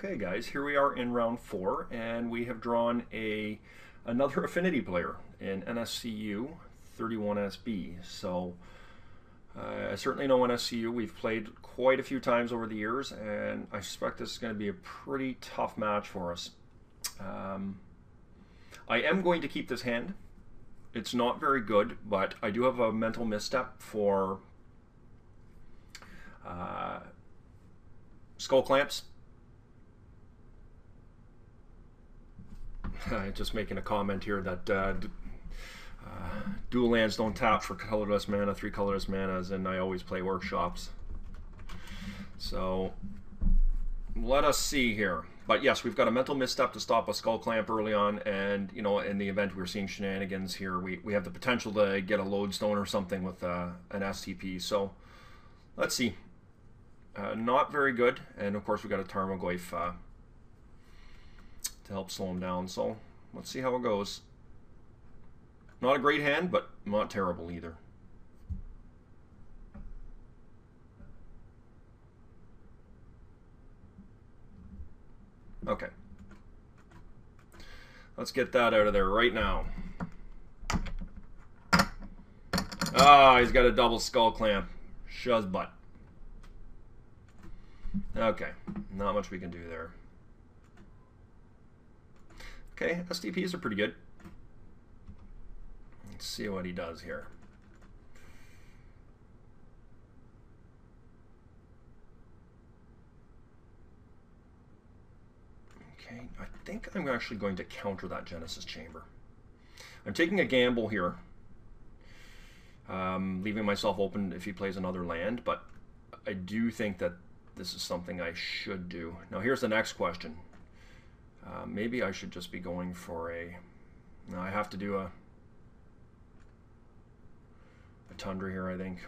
Okay guys, here we are in round 4 and we have drawn another Affinity player in nscu31sb. So I certainly know nscu. We've played quite a few times over the years and I suspect this is going to be a pretty tough match for us. I am going to keep this hand. It's not very good, but I do have a mental misstep for skull clamps. Just making a comment here that dual lands don't tap for colorless mana, 3 colorless manas, and I always play workshops. So let us see here. But yes, we've got a mental misstep to stop a skull clamp early on, and you know, in the event we're seeing shenanigans here, we have the potential to get a lodestone or something with an STP. So let's see. Not very good, and of course we got a Tarmogoyf to help slow him down. So let's see how it goes. Not a great hand, but not terrible either. Okay. Let's get that out of there right now. Ah, he's got a double skull clamp. Shuz butt. Okay, not much we can do there. Okay, STPs are pretty good. Let's see what he does here. Okay, I think I'm actually going to counter that Genesis Chamber. I'm taking a gamble here, leaving myself open if he plays another land, but I do think that this is something I should do. Now here's the next question. Maybe I should just be going for a... No, I have to do a Tundra here, I think.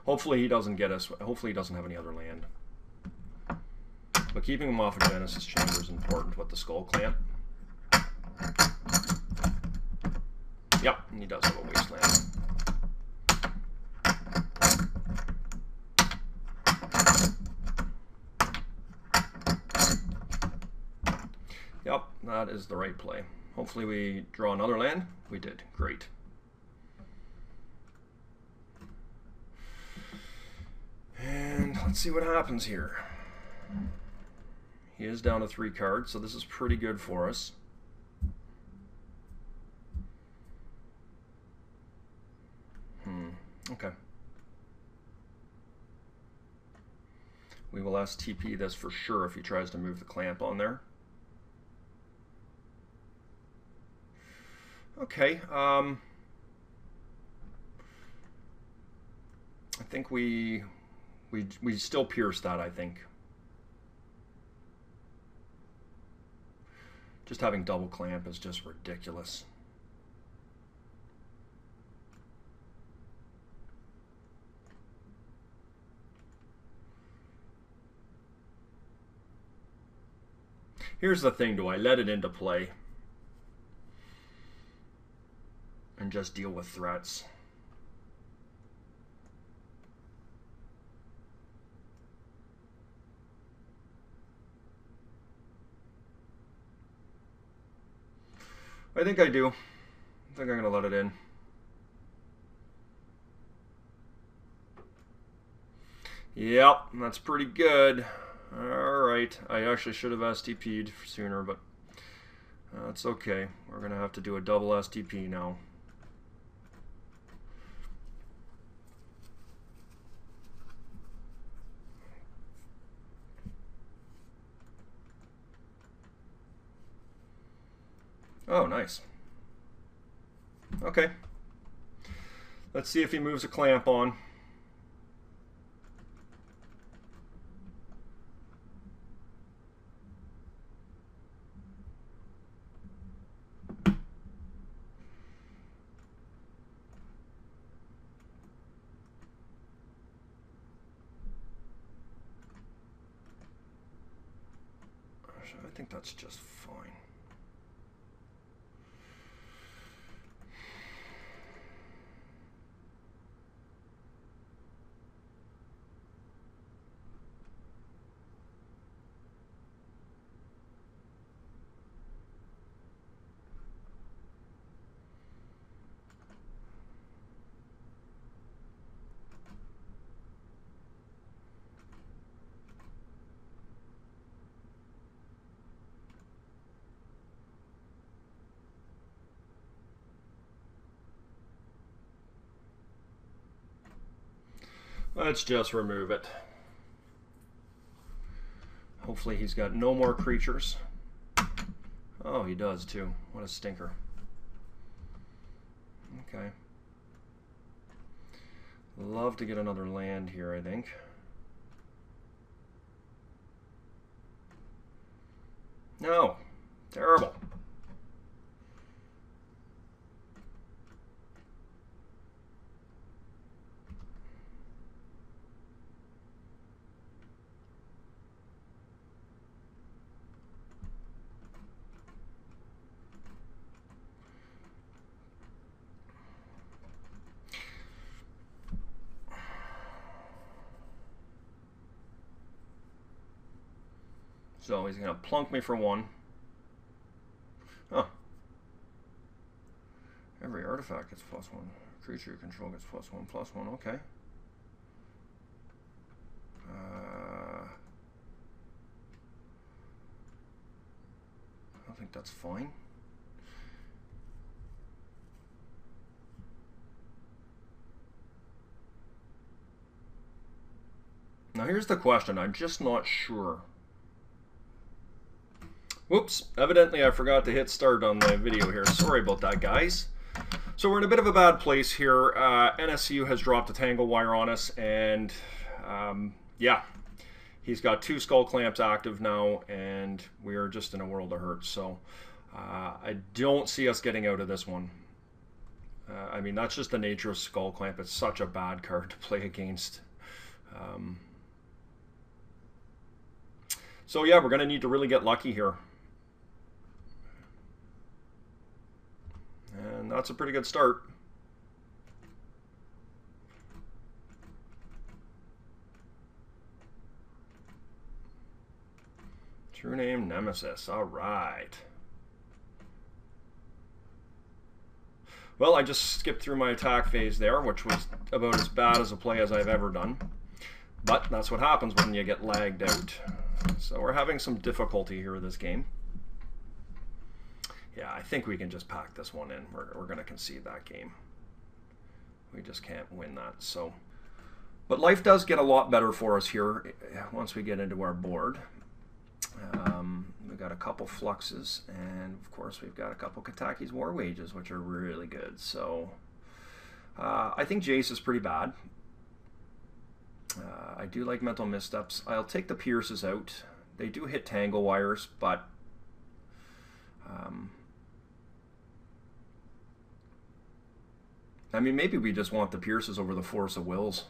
Hopefully he doesn't get us. Hopefully he doesn't have any other land. But keeping him off of Genesis Chamber is important with the skull clamp. Yep, and he does have a wasteland. Yep, that is the right play. Hopefully we draw another land. We did. Great. And let's see what happens here. He is down to 3 cards, so this is pretty good for us. Okay. We will STP this for sure if he tries to move the clamp on there. Okay, I think we still pierce that, I think. Just having double clamp is just ridiculous. Here's the thing, do I let it into play and just deal with threats? I think I do. I think I'm going to let it in. Yep, that's pretty good. Alright, I actually should have STP'd sooner, but that's okay. We're going to have to do a double STP now. Oh, nice. Okay. Let's see if he moves a clamp on. I think that's just fine. Let's just remove it. Hopefully he's got no more creatures. Oh, he does too. What a stinker. Okay. Love to get another land here, I think. No. Terrible. So he's going to plunk me for 1. Oh. Every artifact gets +1. Creature you control gets +1/+1. Okay. I think that's fine. Now here's the question. I'm just not sure. Whoops, evidently I forgot to hit start on the video here. Sorry about that, guys. So we're in a bit of a bad place here. NSCU has dropped a tangle wire on us, and yeah, he's got 2 skull clamps active now, and we are just in a world of hurt. So I don't see us getting out of this one. I mean, that's just the nature of skull clamp. It's such a bad card to play against. So yeah, we're going to need to really get lucky here. And that's a pretty good start. True name Nemesis. All right. Well, I just skipped through my attack phase there, which was about as bad as a play as I've ever done. But that's what happens when you get lagged out. So we're having some difficulty here with this game. Yeah, I think we can just pack this one in. We're going to concede that game. We just can't win that. So, but life does get a lot better for us here once we get into our board. We've got a couple Fluxes, and of course we've got a couple Kataki's War Wages, which are really good. So I think Jace is pretty bad. I do like Mental Missteps. I'll take the Pierces out. They do hit Tangle Wires, but I mean, maybe we just want the Pierces over the Force of Wills.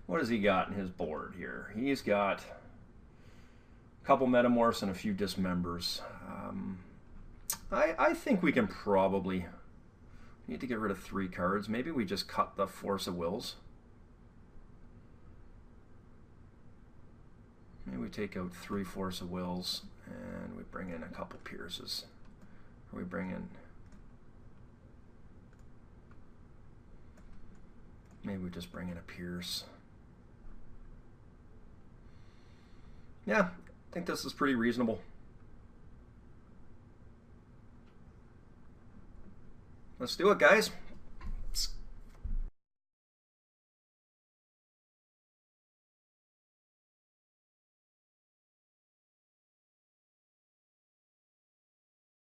What has he got in his board here? He's got a couple Metamorphs and a few Dismembers. I think we can probably need to get rid of 3 cards. Maybe we just cut the Force of Wills. Maybe we take out 3 Force of Wills and we bring in a couple Pierces. Or we bring in... Maybe we just bring in a Pierce. Yeah, I think this is pretty reasonable. Let's do it, guys.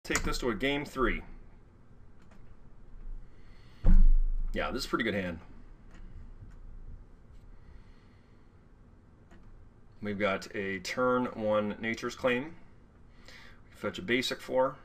Take this to a game 3. Yeah, this is a pretty good hand. We've got a turn 1 Nature's Claim. We fetch a basic 4.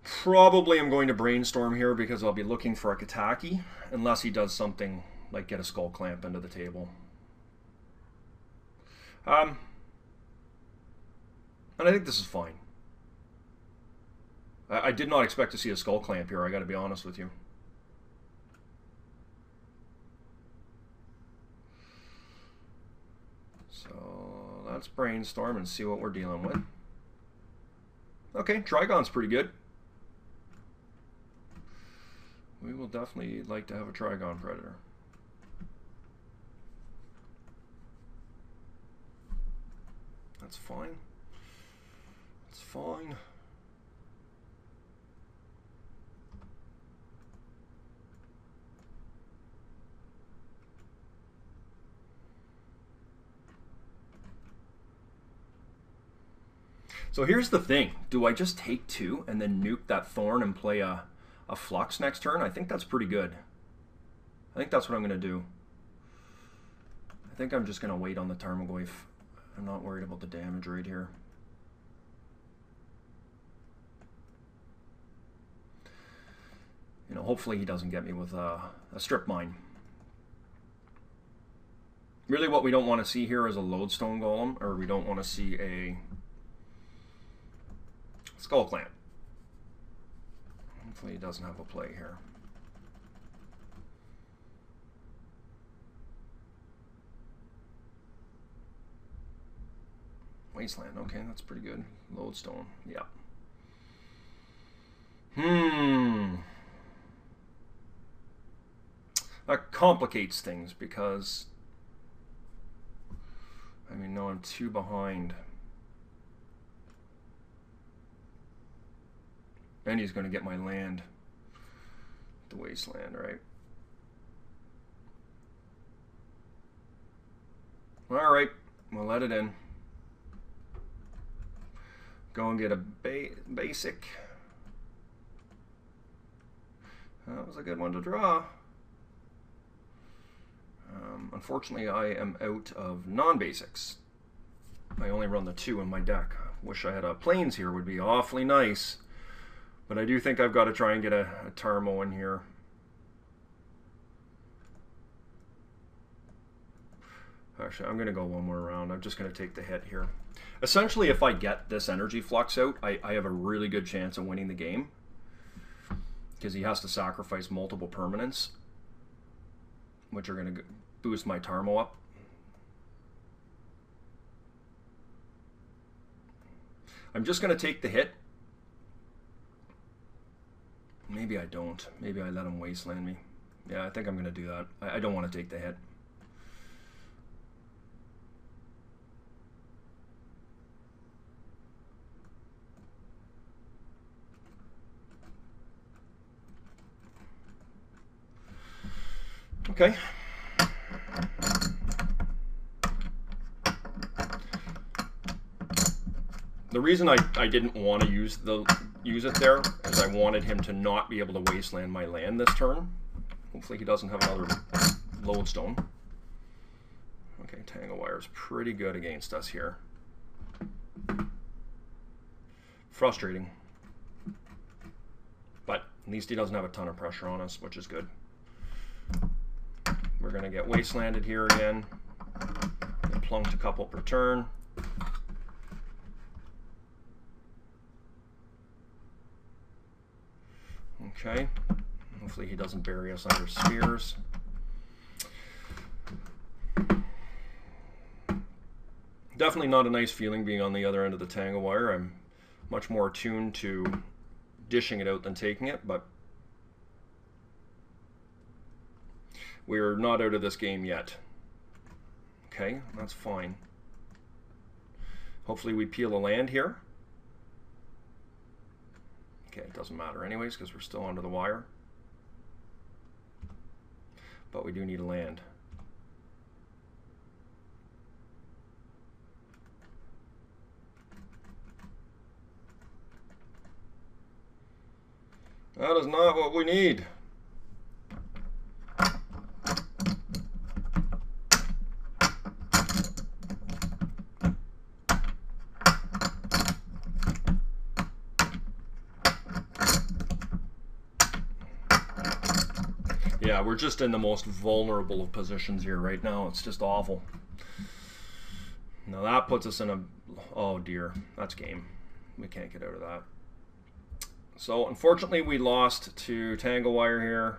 Probably I'm going to brainstorm here because I'll be looking for a Kataki, unless he does something like get a Skull Clamp into the table. And I think this is fine. I did not expect to see a Skull Clamp here, I gotta be honest with you. So let's brainstorm and see what we're dealing with. Okay, Trigon's pretty good. We will definitely like to have a Trigon Predator. That's fine. That's fine. So here's the thing. Do I just take 2 and then nuke that Thorn and play a Flux next turn? I think that's pretty good. I think that's what I'm going to do. I think I'm just going to wait on the Tarmogoyf. I'm not worried about the damage right here. You know, hopefully he doesn't get me with a Strip Mine. Really what we don't want to see here is a Lodestone Golem, or we don't want to see a Skull Clamp. Hopefully he doesn't have a play here. Wasteland, okay, that's pretty good. Lodestone, yeah. That complicates things because, I mean, no, I'm 2 behind. And he's going to get my land, the Wasteland, right? All right, we'll let it in. Go and get a basic. That was a good one to draw. Unfortunately, I am out of non-basics. I only run the 2 in my deck. Wish I had a Plains here, would be awfully nice. But I do think I've got to try and get a Tarmo in here. Actually, I'm going to go one more round. I'm just going to take the hit here. Essentially, if I get this Energy Flux out, I have a really good chance of winning the game. Because he has to sacrifice multiple permanents, which are going to boost my Tarmo up. I'm just going to take the hit. Maybe I don't. Maybe I let him Wasteland me. Yeah, I think I'm going to do that. I don't want to take the hit. Okay. The reason I didn't want to use it there is I wanted him to not be able to Wasteland my land this turn. Hopefully he doesn't have another Lodestone. Okay, Tangle Wire is pretty good against us here. Frustrating. But at least he doesn't have a ton of pressure on us, which is good. We're going to get Wastelanded here again. Get plunked a couple per turn. Okay. Hopefully he doesn't bury us under Spheres. Definitely not a nice feeling being on the other end of the Tangle Wire. I'm much more attuned to dishing it out than taking it, but we're not out of this game yet. Okay, that's fine. Hopefully we peel a land here. Okay, it doesn't matter anyways because we're still under the wire. But we do need a land. That is not what we need. Yeah, we're just in the most vulnerable of positions here right now. It's just awful. Now that puts us in a... Oh dear, that's game. We can't get out of that. So unfortunately we lost to Tangle Wire here.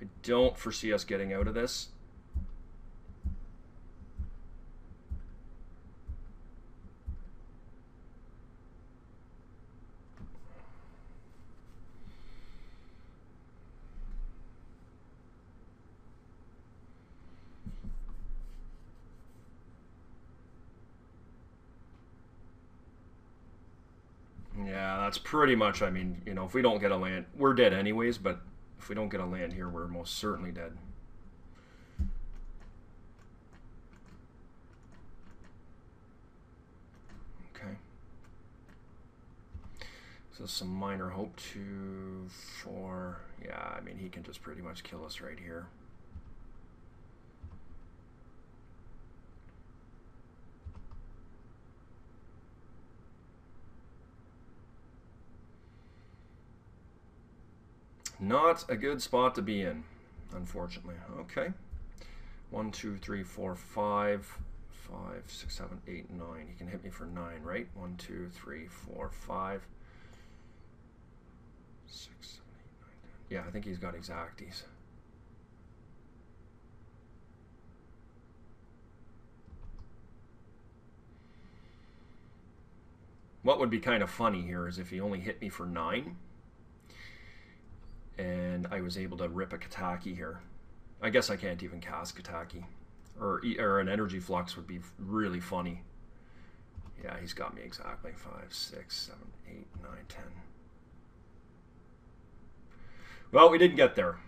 I don't foresee us getting out of this. Yeah, that's pretty much, I mean, you know, if we don't get a land, we're dead anyways, but if we don't get a land here, we're most certainly dead. Okay. So some minor hope, 2, 4. Yeah, I mean, he can just pretty much kill us right here. Not a good spot to be in, unfortunately. Okay. 1, 2, 3, 4, 5, 5, 6, 7, 8, 9. He can hit me for 9, right? 1, 2, 3, 4, 5, 6, 7, 8, 9, 10. Yeah, I think he's got exacties. What would be kind of funny here is if he only hit me for 9 and I was able to rip a Kataki here. I guess I can't even cast Kataki. Or an energy flux would be really funny. Yeah, he's got me exactly. 5, 6, 7, 8, 9, 10. Well, we didn't get there.